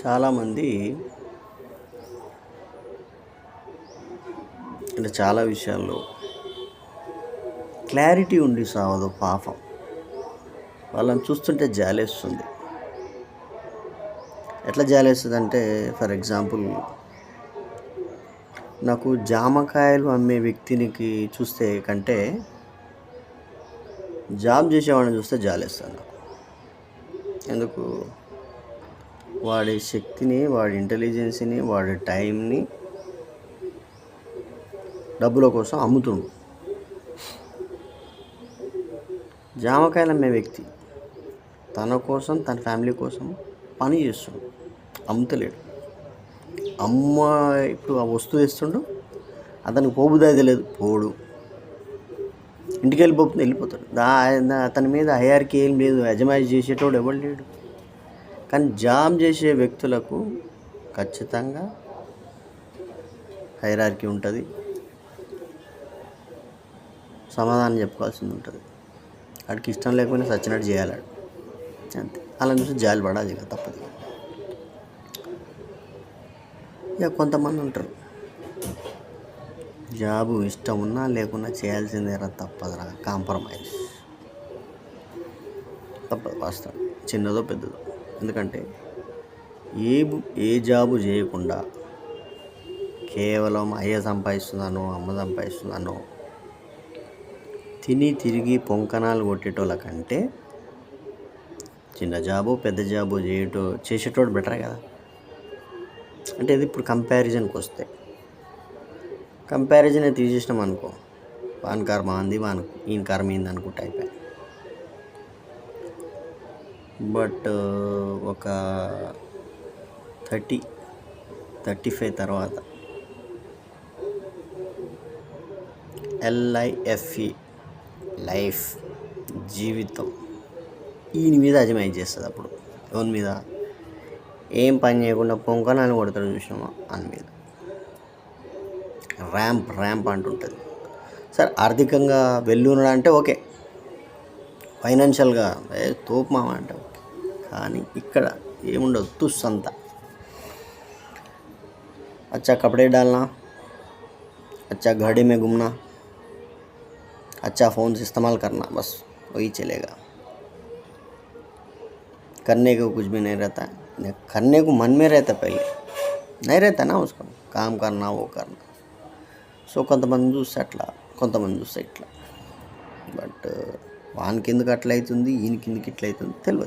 చాలామంది అంటే చాలా విషయాల్లో క్లారిటీ ఉండి సావదు పాపం. వాళ్ళని చూస్తుంటే జాలేస్తుంది. ఎట్లా జాలేస్తుంది అంటే, ఫర్ ఎగ్జాంపుల్, నాకు జామకాయలు అమ్మే వ్యక్తినికి చూస్తే కంటే జాబ్ చేసేవాడిని చూస్తే జాలేస్తుంది నాకు. ఎందుకు? వాడి శక్తిని, వాడి ఇంటెలిజెన్స్ని, వాడి టైంని డబ్బుల కోసం అమ్ముతుండు. జామకాయలు అమ్మే వ్యక్తి తన కోసం, తన ఫ్యామిలీ కోసం పని చేస్తుండు, అమ్ముతలేడు. ఇప్పుడు ఆ వస్తువు ఇస్తుండు, అతనికి పోబుద్ది తెలియదు, పోడు, ఇంటికి వెళ్ళిపోతాడు. అతని మీద హైరార్కీ ఏం లేదు, యజమాని చేసేటోడు ఎవడు లేడు. కానీ జాబ్ చేసే వ్యక్తులకు ఖచ్చితంగా హైరార్కీ ఉంటుంది, సమాధానం చెప్పుకోవాల్సింది ఉంటుంది. వాడికి ఇష్టం లేకపోయినా సచ్చినట్టు చేయాలి అంతే. అలా చూసి జాలి పడాలి, ఇక తప్పదు. ఇక కొంతమంది ఉంటారు, జాబు ఇష్టం ఉన్నా లేకున్నా చేయాల్సిందేరా, తప్పదురా, కాంప్రమైజ్ తప్పదు. వాస్తవం, చిన్నదో పెద్దదో. ఎందుకంటే ఏ జాబు చేయకుండా కేవలం అయ్య సంపాదిస్తున్నాను, అమ్మ సంపాదిస్తున్నాను తిని తిరిగి పొంకనాలు కొట్టేటోళ్ళ కంటే చిన్న జాబు పెద్ద జాబు చేసేటోడు బెటర్ కదా. అంటే ఇది ఇప్పుడు కంపారిజన్కి వస్తే, కంపారిజన్ తీసేసినాం అనుకో, వాని కర్మ అంది, ఈయన కర్మ ఏంది అనుకుంటే అయిపోయాయి. బట్ ఒక 35 తర్వాత లైఫ్ జీవితం ఈయన మీద అజమాయి చేస్తుంది. అప్పుడు ఎవరి మీద? ఏం పని చేయకుండా పొంకనాన్ని కొడతాడు చూసినామా అని మీద ర్యాంప్ అంటుంటుంది. సరే, ఆర్థికంగా వెళ్తున్నాడు అంటే ఓకే, ఫైనాన్షియల్గా తోపు మామ అంటే ఓకే. కానీ ఇక్కడ ఏముండదు, తుస్ అంతా. अच्छा कपड़े डालना, अच्छा घड़ी में घूमना, अच्छा फ़ोन से इस्तेमाल करना, बस वही चलेगा. करने को कुछ भी नहीं रहता है. करने को मन में रहता, पहले नहीं रहता ना उसको, काम करना वो करना. సో కొంతమంది చూస్తే అట్లా, కొంతమంది చూస్తే ఇట్లా. బట్ వానికి ఎందుకు అట్లా అవుతుంది, ఈయనకి ఎందుకు ఇట్లా అవుతుంది తెలియదు.